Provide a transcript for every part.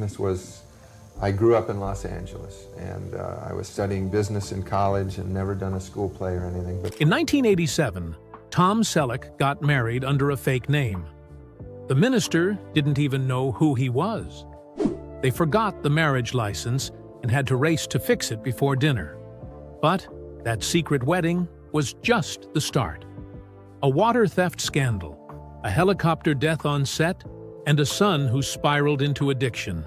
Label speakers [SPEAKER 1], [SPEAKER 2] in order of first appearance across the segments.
[SPEAKER 1] business was, I grew up in Los Angeles, and I was studying business in college and never done a school play or anything. But
[SPEAKER 2] in 1987, Tom Selleck got married under a fake name. The minister didn't even know who he was. They forgot the marriage license and had to race to fix it before dinner. But that secret wedding was just the start. A water theft scandal, a helicopter death on set, and a son who spiraled into addiction.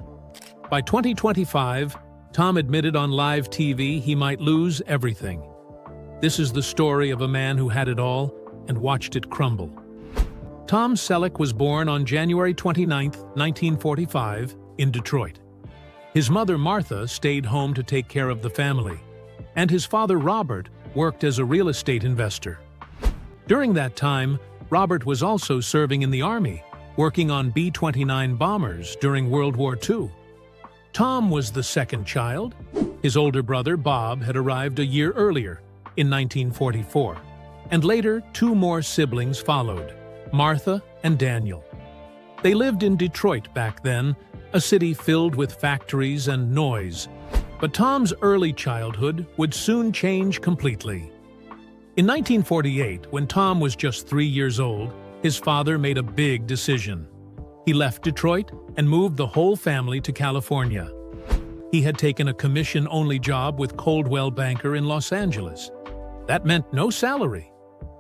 [SPEAKER 2] By 2025, Tom admitted on live TV he might lose everything. This is the story of a man who had it all and watched it crumble. Tom Selleck was born on January 29, 1945, in Detroit. His mother, Martha, stayed home to take care of the family, and his father, Robert, worked as a real estate investor. During that time, Robert was also serving in the Army, working on B-29 bombers during World War II. Tom was the second child. His older brother, Bob, had arrived a year earlier, in 1944, and later 2 more siblings followed, Martha and Daniel. They lived in Detroit back then, a city filled with factories and noise. But Tom's early childhood would soon change completely. In 1948, when Tom was just 3 years old, his father made a big decision. He left Detroit and moved the whole family to California. He had taken a commission-only job with Coldwell Banker in Los Angeles. That meant no salary,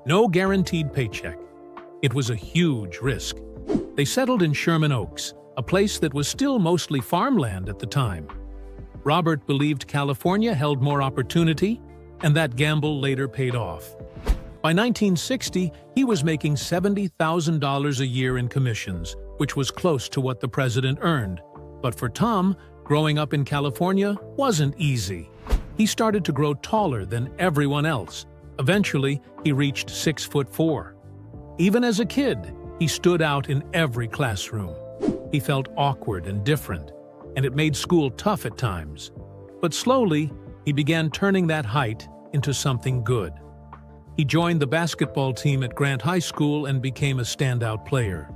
[SPEAKER 2] no guaranteed paycheck. It was a huge risk. They settled in Sherman Oaks, a place that was still mostly farmland at the time. Robert believed California held more opportunity, and that gamble later paid off. By 1960, he was making $70,000 a year in commissions, which was close to what the president earned. But for Tom, growing up in California wasn't easy. He started to grow taller than everyone else. Eventually, he reached 6'4". Even as a kid, he stood out in every classroom. He felt awkward and different, and it made school tough at times. But slowly, he began turning that height into something good. He joined the basketball team at Grant High School and became a standout player.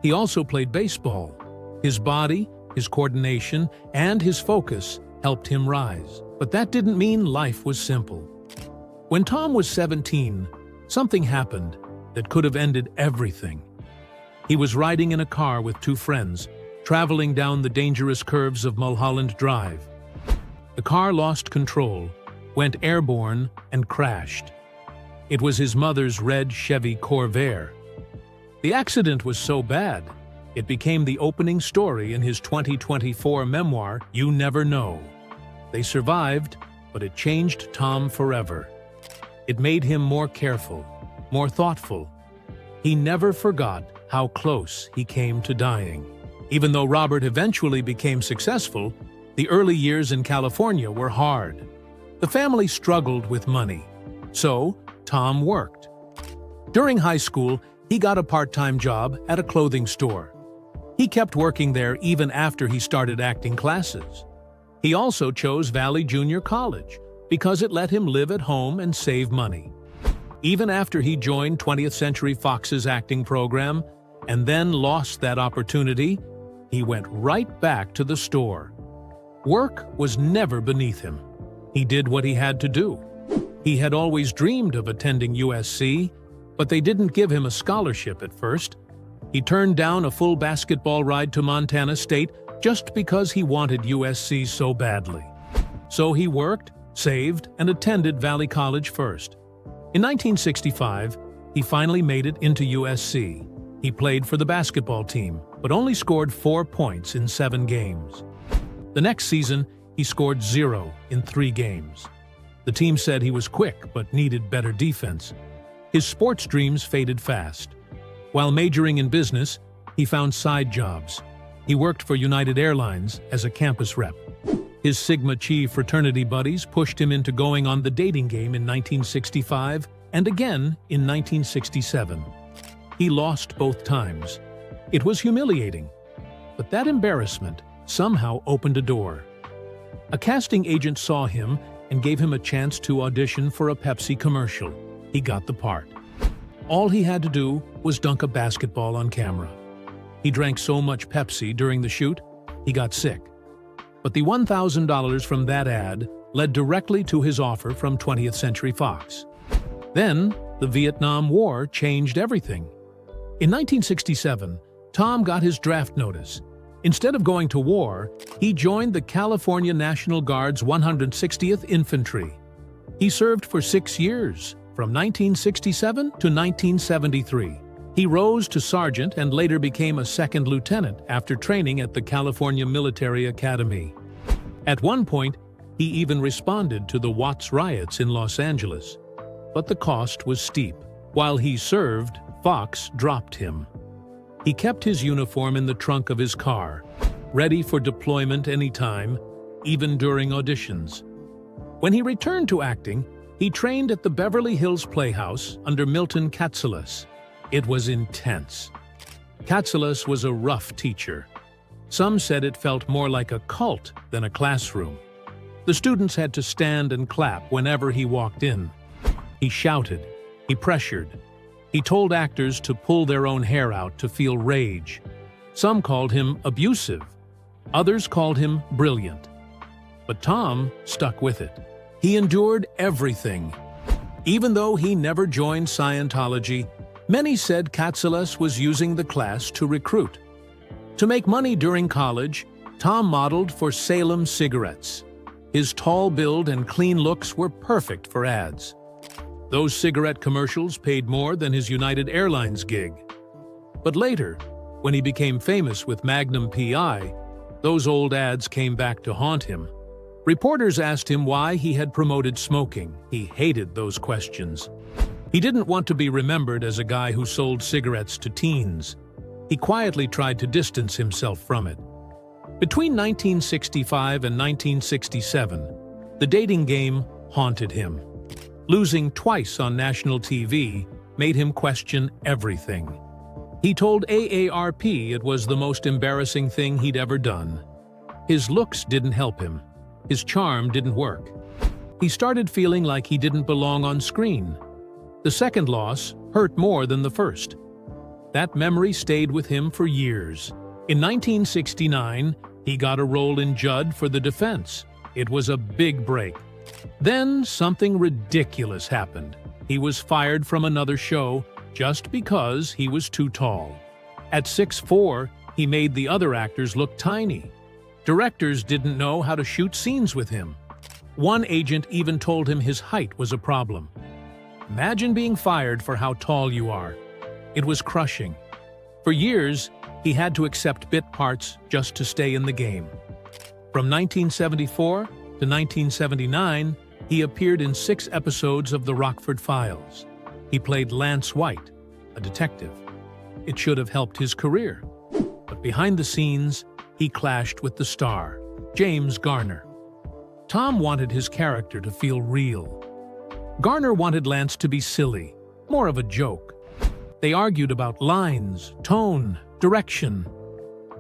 [SPEAKER 2] He also played baseball. His body, his coordination, and his focus helped him rise. But that didn't mean life was simple. When Tom was 17, something happened that could have ended everything. He was riding in a car with 2 friends, traveling down the dangerous curves of Mulholland Drive. The car lost control, went airborne, and crashed. It was his mother's red Chevy Corvair. The accident was so bad, it became the opening story in his 2024 memoir, You Never Know. They survived, but it changed Tom forever. It made him more careful, more thoughtful. He never forgot how close he came to dying. Even though Robert eventually became successful, the early years in California were hard. The family struggled with money, so Tom worked. During high school, he got a part-time job at a clothing store. He kept working there even after he started acting classes. He also chose Valley Junior College because it let him live at home and save money. Even after he joined 20th Century Fox's acting program and then lost that opportunity, he went right back to the store. Work was never beneath him. He did what he had to do. He had always dreamed of attending USC, but they didn't give him a scholarship at first. He turned down a full basketball ride to Montana State just because he wanted USC so badly. So he worked, saved, and attended Valley College first. In 1965, he finally made it into USC. He played for the basketball team, but only scored 4 points in 7 games. The next season, he scored 0 in 3 games. The team said he was quick but needed better defense. His sports dreams faded fast. While majoring in business, he found side jobs. He worked for United Airlines as a campus rep. His Sigma Chi fraternity buddies pushed him into going on the dating game in 1965 and again in 1967. He lost both times. It was humiliating, but that embarrassment somehow opened a door. A casting agent saw him and gave him a chance to audition for a Pepsi commercial. He got the part. All he had to do was dunk a basketball on camera. He drank so much Pepsi during the shoot, He got sick. But the $1,000 from that ad led directly to his offer from 20th Century Fox. Then, the Vietnam War changed everything. In 1967, Tom got his draft notice. Instead of going to war, he joined the California National Guard's 160th Infantry. He served for 6 years, from 1967 to 1973. He rose to sergeant and later became a second lieutenant after training at the California Military Academy. At one point, he even responded to the Watts riots in Los Angeles. But the cost was steep. While he served, Fox dropped him. He kept his uniform in the trunk of his car, ready for deployment anytime, even during auditions. When he returned to acting, he trained at the Beverly Hills Playhouse under Milton Katselas. It was intense. Katselas was a rough teacher. Some said it felt more like a cult than a classroom. The students had to stand and clap whenever he walked in. He shouted, he pressured. He told actors to pull their own hair out to feel rage. Some called him abusive. Others called him brilliant. But Tom stuck with it. He endured everything. Even though he never joined Scientology, many said Katselas was using the class to recruit. To make money during college, Tom modeled for Salem cigarettes. His tall build and clean looks were perfect for ads. Those cigarette commercials paid more than his United Airlines gig. But later, when he became famous with Magnum PI, those old ads came back to haunt him. Reporters asked him why he had promoted smoking. He hated those questions. He didn't want to be remembered as a guy who sold cigarettes to teens. He quietly tried to distance himself from it. Between 1965 and 1967, the dating game haunted him. Losing twice on national TV made him question everything. He told AARP it was the most embarrassing thing he'd ever done. His looks didn't help him. His charm didn't work. He started feeling like he didn't belong on screen. The second loss hurt more than the first. That memory stayed with him for years. In 1969, he got a role in Judd for The Defense. It was a big break. Then something ridiculous happened. He was fired from another show just because he was too tall. At 6'4", he made the other actors look tiny. Directors didn't know how to shoot scenes with him. One agent even told him his height was a problem. Imagine being fired for how tall you are. It was crushing. For years, he had to accept bit parts just to stay in the game. From 1974 to 1979, he appeared in 6 episodes of The Rockford Files. He played Lance White, a detective. It should have helped his career. But behind the scenes, he clashed with the star, James Garner. Tom wanted his character to feel real. Garner wanted Lance to be silly, more of a joke. They argued about lines, tone, direction.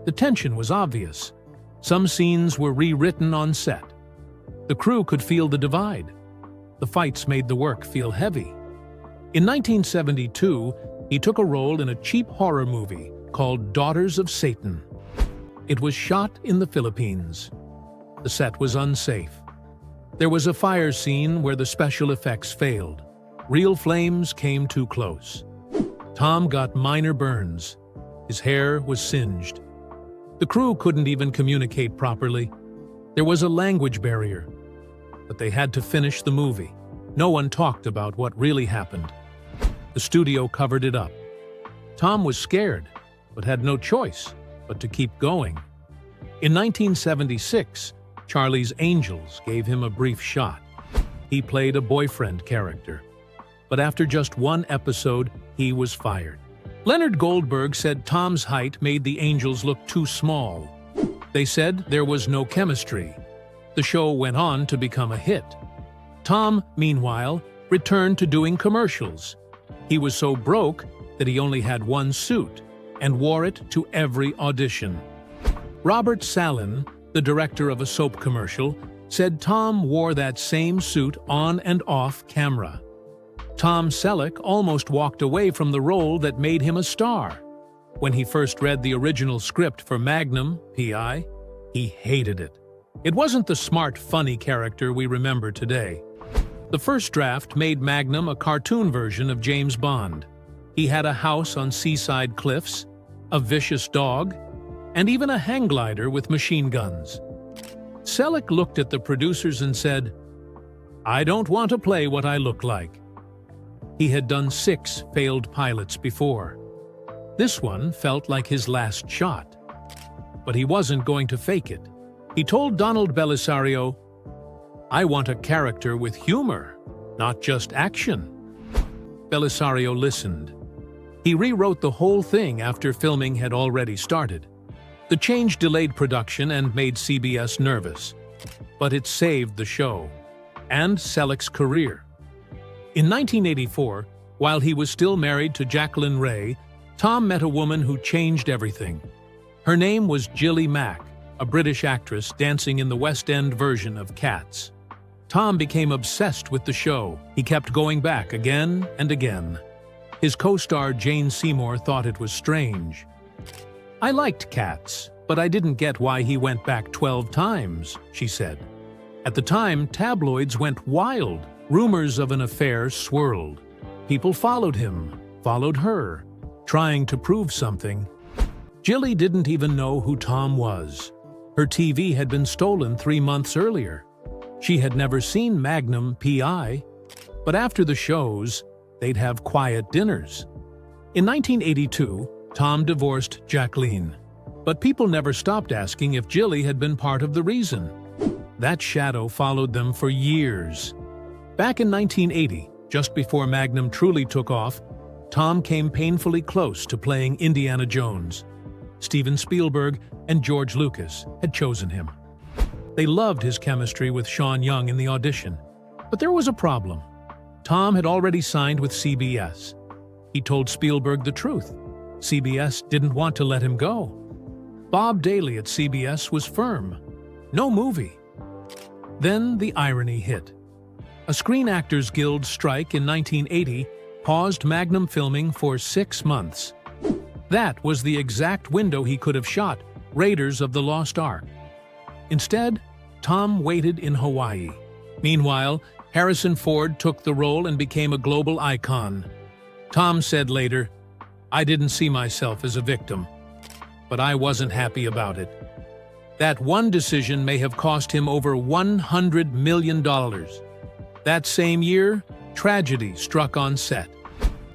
[SPEAKER 2] The tension was obvious. Some scenes were rewritten on set. The crew could feel the divide. The fights made the work feel heavy. In 1972, he took a role in a cheap horror movie called Daughters of Satan. It was shot in the Philippines. The set was unsafe. There was a fire scene where the special effects failed. Real flames came too close. Tom got minor burns. His hair was singed. The crew couldn't even communicate properly. There was a language barrier. But they had to finish the movie. No one talked about what really happened. The studio covered it up. Tom was scared, but had no choice but to keep going. In 1976, Charlie's Angels gave him a brief shot. He played a boyfriend character. But after just 1 episode, he was fired. Leonard Goldberg said Tom's height made the Angels look too small. They said there was no chemistry. The show went on to become a hit. Tom, meanwhile, returned to doing commercials. He was so broke that he only had 1 suit and wore it to every audition. Robert Sallin, the director of a soap commercial, said Tom wore that same suit on and off camera. Tom Selleck almost walked away from the role that made him a star. When he first read the original script for Magnum, PI, He hated it. It wasn't the smart, funny character we remember today. The first draft made Magnum a cartoon version of James Bond. He had a house on seaside cliffs, a vicious dog, and even a hang glider with machine guns. Selleck looked at the producers and said, "I don't want to play what I look like." He had done 6 failed pilots before. This one felt like his last shot. But he wasn't going to fake it. He told Donald Belisario, "I want a character with humor, not just action." Belisario listened. He rewrote the whole thing after filming had already started. The change delayed production and made CBS nervous, but it saved the show and Selleck's career. In 1984, while he was still married to Jacqueline Ray, Tom met a woman who changed everything. Her name was Gilly Mack, a British actress dancing in the West End version of Cats. Tom became obsessed with the show. He kept going back again and again. His co-star Jane Seymour thought it was strange. "I liked Cats, but I didn't get why he went back 12 times, she said. At the time, tabloids went wild. Rumors of an affair swirled. People followed him, followed her, trying to prove something. Gilly didn't even know who Tom was. Her TV had been stolen 3 months earlier. She had never seen Magnum P.I., but after the shows, they'd have quiet dinners. In 1982, Tom divorced Jacqueline, but people never stopped asking if Gilly had been part of the reason. That shadow followed them for years. Back in 1980, just before Magnum truly took off, Tom came painfully close to playing Indiana Jones. Steven Spielberg and George Lucas had chosen him. They loved his chemistry with Sean Young in the audition. But there was a problem. Tom had already signed with CBS. He told Spielberg the truth. CBS didn't want to let him go. Bob Daly at CBS was firm. No movie. Then the irony hit. A Screen Actors Guild strike in 1980 paused Magnum filming for 6 months. That was the exact window he could have shot Raiders of the Lost Ark. Instead, Tom waited in Hawaii. Meanwhile, Harrison Ford took the role and became a global icon. Tom said later, "I didn't see myself as a victim, but I wasn't happy about it." That one decision may have cost him over $100 million. That same year, tragedy struck on set.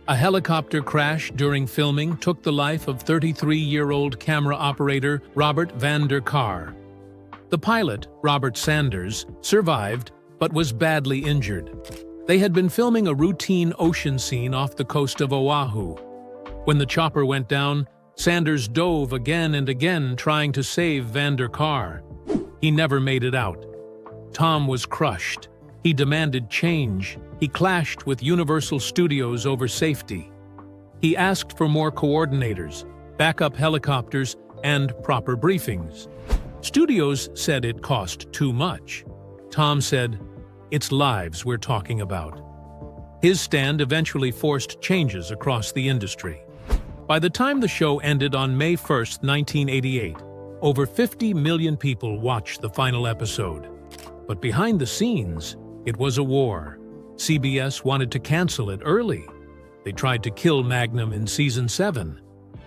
[SPEAKER 2] A helicopter crash during filming took the life of 33-year-old camera operator Robert van der Kar. The pilot, Robert Sanders, survived but was badly injured. They had been filming a routine ocean scene off the coast of Oahu. When the chopper went down, Sanders dove again and again trying to save van der Kar. He never made it out. Tom was crushed. He demanded change. He clashed with Universal Studios over safety. He asked for more coordinators, backup helicopters, and proper briefings. Studios said it cost too much. Tom said, "It's lives we're talking about." His stand eventually forced changes across the industry. By the time the show ended on May 1, 1988, over 50 million people watched the final episode. But behind the scenes, it was a war. CBS wanted to cancel it early. They tried to kill Magnum in Season 7.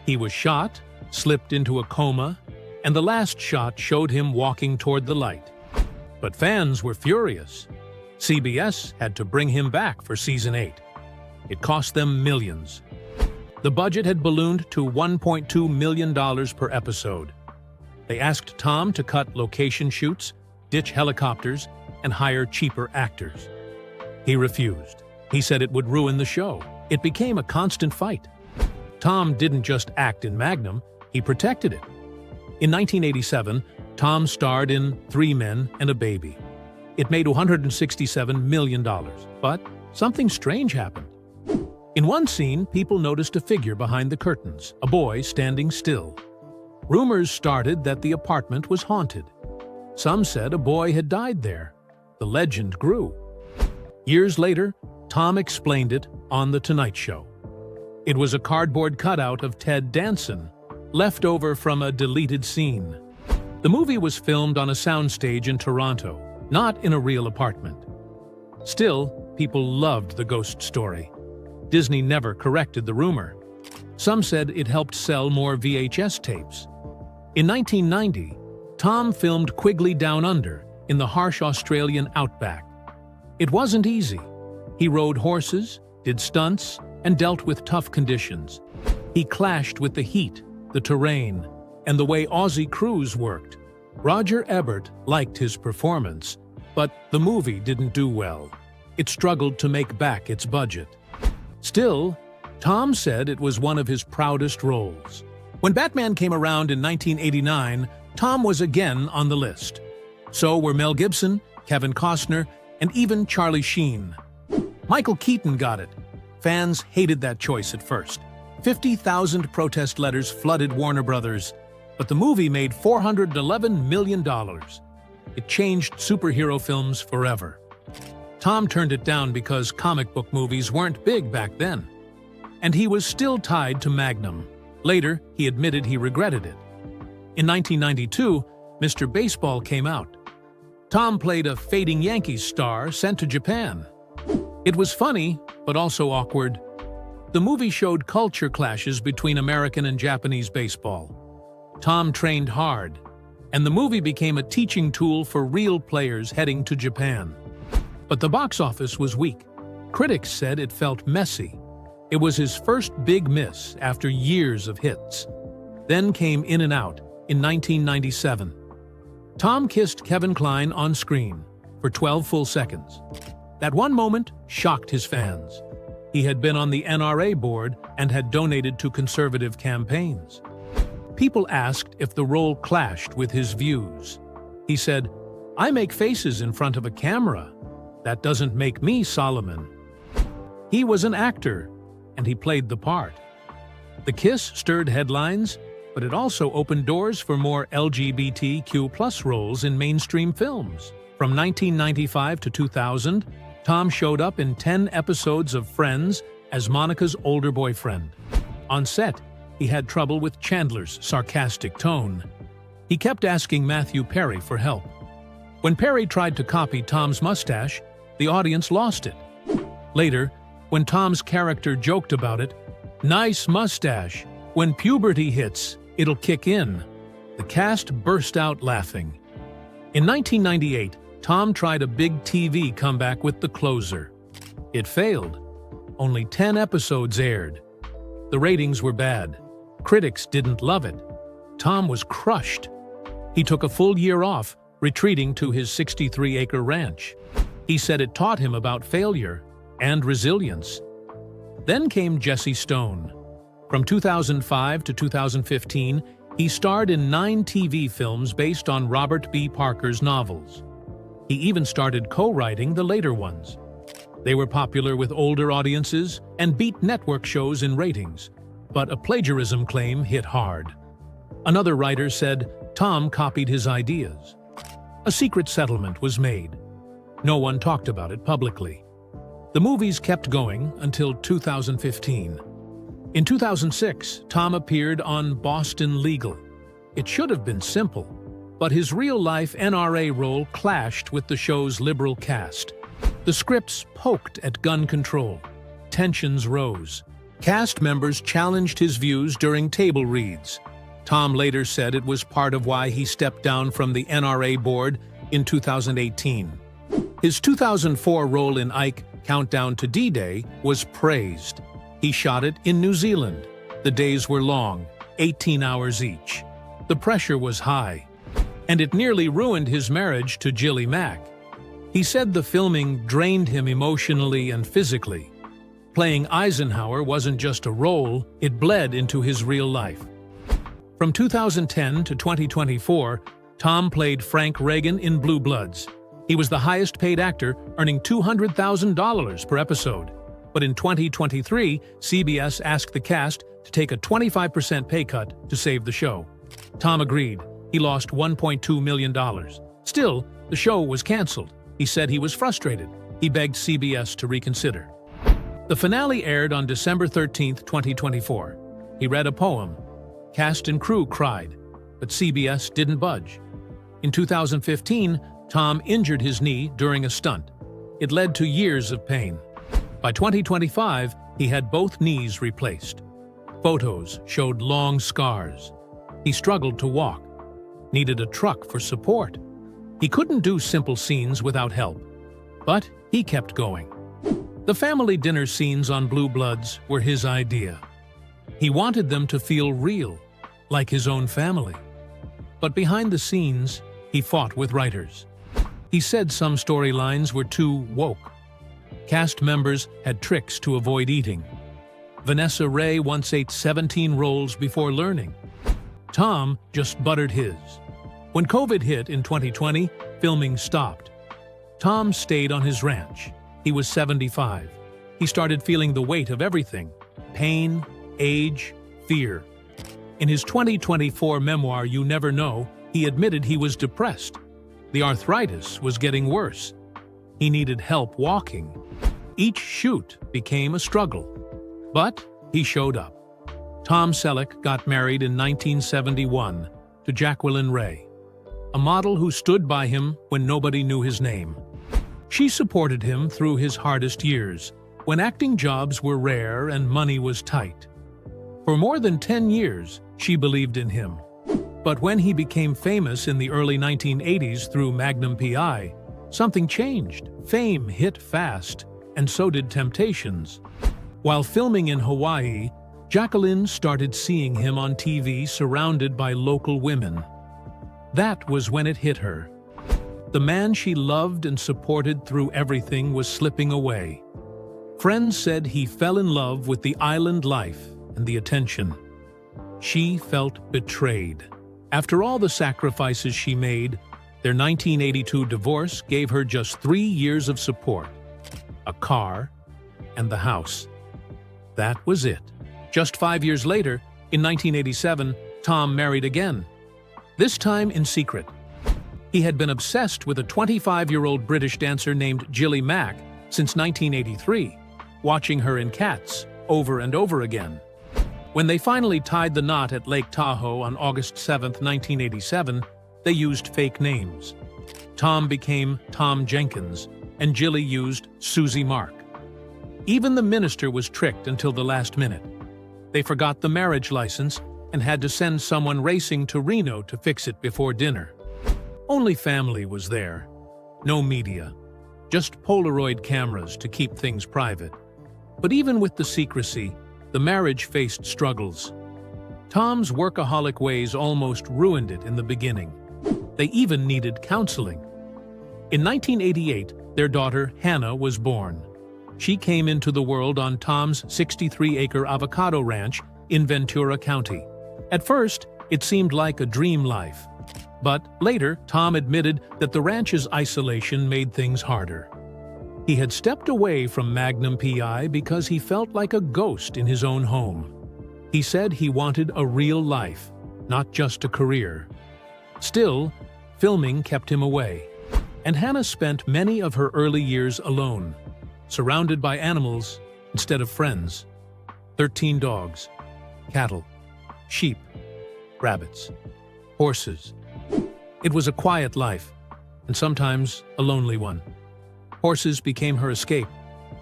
[SPEAKER 2] He was shot, slipped into a coma, and the last shot showed him walking toward the light. But fans were furious. CBS had to bring him back for Season 8. It cost them millions. The budget had ballooned to $1.2 million per episode. They asked Tom to cut location shoots, ditch helicopters, and hire cheaper actors. He refused. He said it would ruin the show. It became a constant fight. Tom didn't just act in Magnum, he protected it. In 1987, Tom starred in 3 Men and a Baby. It made $167 million, but something strange happened. In one scene, people noticed a figure behind the curtains, a boy standing still. Rumors started that the apartment was haunted. Some said a boy had died there. The legend grew. Years later, Tom explained it on The Tonight Show. It was a cardboard cutout of Ted Danson, left over from a deleted scene. The movie was filmed on a soundstage in Toronto, not in a real apartment. Still, people loved the ghost story. Disney never corrected the rumor. Some said it helped sell more VHS tapes. In 1990, Tom filmed Quigley Down Under in the harsh Australian outback. It wasn't easy. He rode horses, did stunts, and dealt with tough conditions. He clashed with the heat, the terrain, and the way Aussie crews worked. Roger Ebert liked his performance, but the movie didn't do well. It struggled to make back its budget. Still, Tom said it was one of his proudest roles. When Batman came around in 1989, Tom was again on the list. So were Mel Gibson, Kevin Costner, and even Charlie Sheen. Michael Keaton got it. Fans hated that choice at first. 50,000 protest letters flooded Warner Brothers, but the movie made $411 million. It changed superhero films forever. Tom turned it down because comic book movies weren't big back then. And he was still tied to Magnum. Later, he admitted he regretted it. In 1992, Mr. Baseball came out. Tom played a fading Yankees star sent to Japan. It was funny, but also awkward. The movie showed culture clashes between American and Japanese baseball. Tom trained hard, and the movie became a teaching tool for real players heading to Japan. But the box office was weak. Critics said it felt messy. It was his first big miss after years of hits. Then came In and Out in 1997. Tom kissed Kevin Kline on screen for 12 full seconds. That one moment shocked his fans. He had been on the NRA board and had donated to conservative campaigns. People asked if the role clashed with his views. He said, "I make faces in front of a camera. That doesn't make me Solomon." He was an actor, and he played the part. The kiss stirred headlines, but it also opened doors for more LGBTQ+ roles in mainstream films. From 1995 to 2000, Tom showed up in 10 episodes of Friends as Monica's older boyfriend. On set, he had trouble with Chandler's sarcastic tone. He kept asking Matthew Perry for help. When Perry tried to copy Tom's mustache, the audience lost it. Later, when Tom's character joked about it, "Nice mustache. When puberty hits, it'll kick in," the cast burst out laughing. In 1998, Tom tried a big TV comeback with The Closer. It failed. Only 10 episodes aired. The ratings were bad. Critics didn't love it. Tom was crushed. He took a full year off, retreating to his 63-acre ranch. He said it taught him about failure and resilience. Then came Jesse Stone. From 2005 to 2015, he starred in 9 TV films based on Robert B. Parker's novels. He even started co-writing the later ones. They were popular with older audiences and beat network shows in ratings, but a plagiarism claim hit hard. Another writer said Tom copied his ideas. A secret settlement was made. No one talked about it publicly. The movies kept going until 2015. In 2006, Tom appeared on Boston Legal. It should have been simple, but his real-life NRA role clashed with the show's liberal cast. The scripts poked at gun control. Tensions rose. Cast members challenged his views during table reads. Tom later said it was part of why he stepped down from the NRA board in 2018. His 2004 role in Ike, Countdown to D-Day, was praised. He shot it in New Zealand. The days were long, 18 hours each. The pressure was high, and it nearly ruined his marriage to Jilly Mack. He said the filming drained him emotionally and physically. Playing Eisenhower wasn't just a role, it bled into his real life. From 2010 to 2024, Tom played Frank Reagan in Blue Bloods. He was the highest-paid actor, earning $200,000 per episode. But in 2023, CBS asked the cast to take a 25% pay cut to save the show. Tom agreed. He lost $1.2 million. Still, the show was canceled. He said he was frustrated. He begged CBS to reconsider. The finale aired on December 13, 2024. He read a poem. Cast and crew cried, but CBS didn't budge. In 2015, Tom injured his knee during a stunt. It led to years of pain. By 2025, he had both knees replaced. Photos showed long scars. He struggled to walk, needed a truck for support. He couldn't do simple scenes without help, but he kept going. The family dinner scenes on Blue Bloods were his idea. He wanted them to feel real, like his own family. But behind the scenes, he fought with writers. He said some storylines were too woke. Cast members had tricks to avoid eating. Vanessa Ray once ate 17 rolls before learning. Tom just buttered his. When COVID hit in 2020, filming stopped. Tom stayed on his ranch. He was 75. He started feeling the weight of everything: pain, age, fear. In his 2024 memoir, You Never Know, he admitted he was depressed. The arthritis was getting worse. He needed help walking. Each shoot became a struggle. But he showed up. Tom Selleck got married in 1971 to Jacqueline Ray, a model who stood by him when nobody knew his name. She supported him through his hardest years, when acting jobs were rare and money was tight. For more than 10 years, she believed in him. But when he became famous in the early 1980s through Magnum PI, something changed. Fame hit fast, and so did temptations. While filming in Hawaii, Jacqueline started seeing him on TV surrounded by local women. That was when it hit her. The man she loved and supported through everything was slipping away. Friends said he fell in love with the island life and the attention. She felt betrayed. After all the sacrifices she made, their 1982 divorce gave her just 3 years of support, a car, and the house. That was it. Just 5 years later, in 1987, Tom married again. This time in secret. He had been obsessed with a 25-year-old British dancer named Gilly Mack since 1983, watching her in Cats over and over again. When they finally tied the knot at Lake Tahoe on August 7, 1987, they used fake names. Tom became Tom Jenkins, and Gilly used Susie Mark. Even the minister was tricked until the last minute. They forgot the marriage license and had to send someone racing to Reno to fix it before dinner. Only family was there. No media. Just Polaroid cameras to keep things private. But even with the secrecy, the marriage faced struggles. Tom's workaholic ways almost ruined it in the beginning. They even needed counseling. In 1988, their daughter, Hannah, was born. She came into the world on Tom's 63-acre avocado ranch in Ventura County. At first, it seemed like a dream life. But later, Tom admitted that the ranch's isolation made things harder. He had stepped away from Magnum PI because he felt like a ghost in his own home. He said he wanted a real life, not just a career. Still, filming kept him away, and Hannah spent many of her early years alone, surrounded by animals instead of friends. 13 dogs, cattle, sheep, rabbits, horses. It was a quiet life, and sometimes a lonely one. Horses became her escape,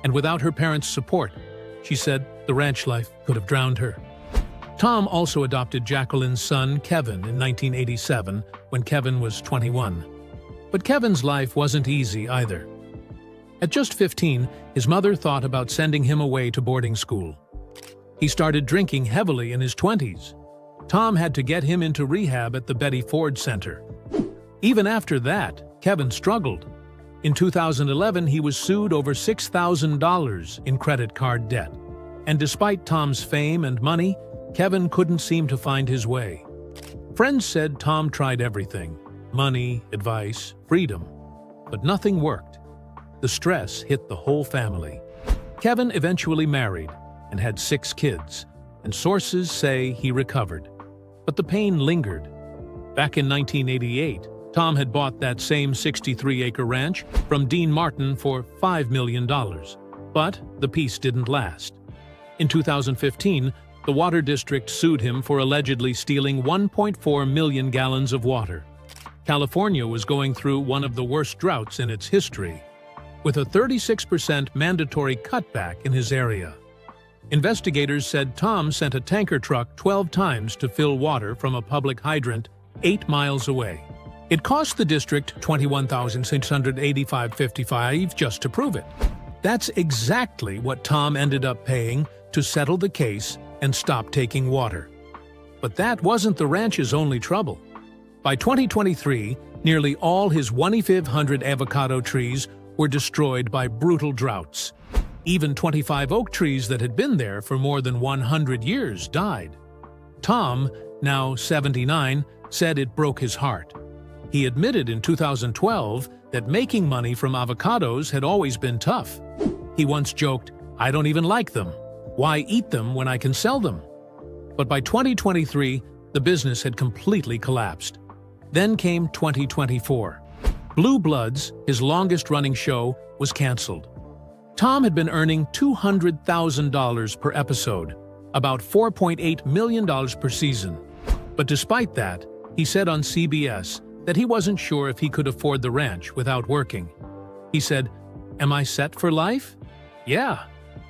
[SPEAKER 2] and without her parents' support, she said the ranch life could have drowned her. Tom also adopted Jacqueline's son, Kevin, in 1987, when Kevin was 21. But Kevin's life wasn't easy either. At just 15, his mother thought about sending him away to boarding school. He started drinking heavily in his 20s. Tom had to get him into rehab at the Betty Ford Center. Even after that, Kevin struggled. In 2011, he was sued over $6,000 in credit card debt. And despite Tom's fame and money, Kevin couldn't seem to find his way. Friends said Tom tried everything: money, advice, freedom. But nothing worked. The stress hit the whole family. Kevin eventually married and had 6 kids, and sources say he recovered. But the pain lingered. Back in 1988, Tom had bought that same 63-acre ranch from Dean Martin for $5 million. But the peace didn't last. In 2015, the Water District sued him for allegedly stealing 1.4 million gallons of water. California was going through one of the worst droughts in its history, with a 36% mandatory cutback in his area. Investigators said Tom sent a tanker truck 12 times to fill water from a public hydrant 8 miles away. It cost the district $21,685.55 just to prove it. That's exactly what Tom ended up paying to settle the case and stop taking water. But that wasn't the ranch's only trouble. By 2023, nearly all his 2,500 avocado trees were destroyed by brutal droughts. Even 25 oak trees that had been there for more than 100 years died. Tom, now 79, said it broke his heart. He admitted in 2012 that making money from avocados had always been tough. He once joked, "I don't even like them. Why eat them when I can sell them?" But by 2023, the business had completely collapsed. Then came 2024. Blue Bloods, his longest-running show, was canceled. Tom had been earning $200,000 per episode, about $4.8 million per season. But despite that, he said on CBS that he wasn't sure if he could afford the ranch without working. He said, "Am I set for life? Yeah,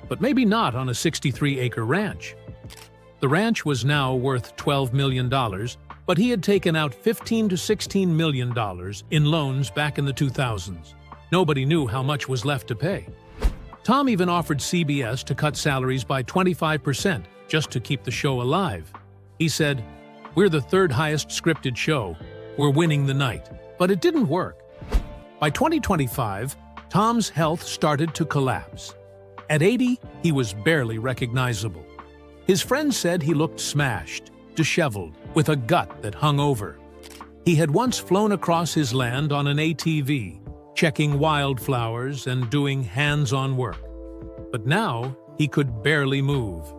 [SPEAKER 2] but maybe not on a 63-acre ranch." The ranch was now worth $12 million, but he had taken out $15 to $16 million in loans back in the 2000s. Nobody knew how much was left to pay. Tom even offered CBS to cut salaries by 25% just to keep the show alive. He said, "We're the third highest scripted show. We're winning the night." But it didn't work. By 2025, Tom's health started to collapse. At 80, he was barely recognizable. His friends said he looked smashed, disheveled, with a gut that hung over. He had once flown across his land on an ATV, checking wildflowers and doing hands-on work. But now, he could barely move.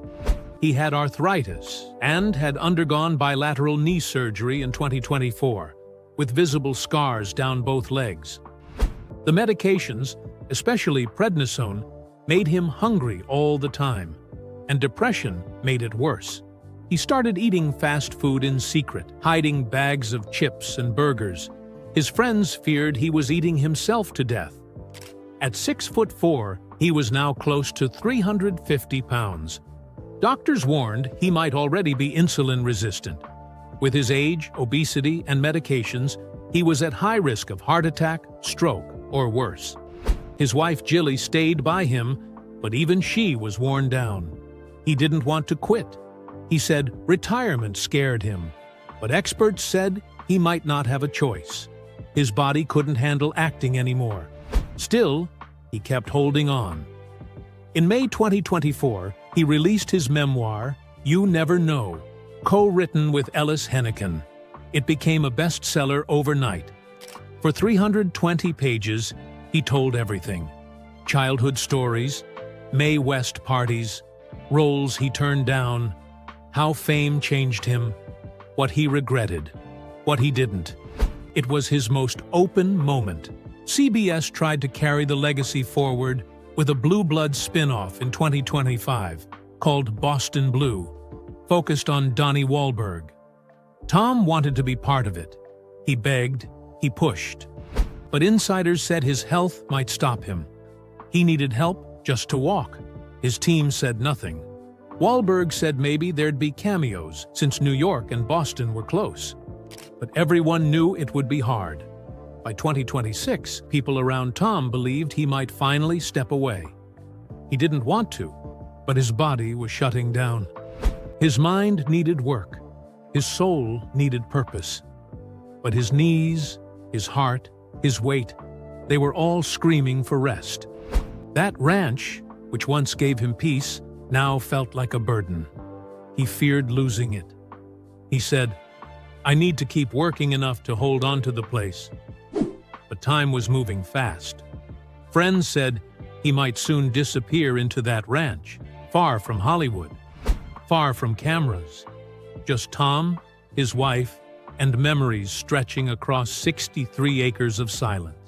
[SPEAKER 2] He had arthritis and had undergone bilateral knee surgery in 2024, with visible scars down both legs. The medications, especially prednisone, made him hungry all the time, and depression made it worse. He started eating fast food in secret, hiding bags of chips and burgers. His friends feared he was eating himself to death. At 6'4", he was now close to 350 pounds. Doctors warned he might already be insulin resistant. With his age, obesity, and medications, he was at high risk of heart attack, stroke, or worse. His wife Jilly stayed by him, but even she was worn down. He didn't want to quit. He said retirement scared him, but experts said he might not have a choice. His body couldn't handle acting anymore. Still, he kept holding on. In May 2024, he released his memoir, You Never Know, co-written with Ellis Henican. It became a bestseller overnight. For 320 pages, he told everything. Childhood stories, Mae West parties, roles he turned down, how fame changed him, what he regretted, what he didn't. It was his most open moment. CBS tried to carry the legacy forward with a Blue Bloods spin-off in 2025 called Boston Blue, focused on Donnie Wahlberg. Tom wanted to be part of it. He begged, he pushed. But insiders said his health might stop him. He needed help just to walk. His team said nothing. Wahlberg said maybe there'd be cameos since New York and Boston were close. But everyone knew it would be hard. By 2026, people around Tom believed he might finally step away. He didn't want to, but his body was shutting down. His mind needed work. His soul needed purpose. But his knees, his heart, his weight, they were all screaming for rest. That ranch, which once gave him peace, now felt like a burden. He feared losing it. He said, "I need to keep working enough to hold on to the place." But time was moving fast. Friends said he might soon disappear into that ranch, far from Hollywood, far from cameras. Just Tom, his wife, and memories stretching across 63 acres of silence.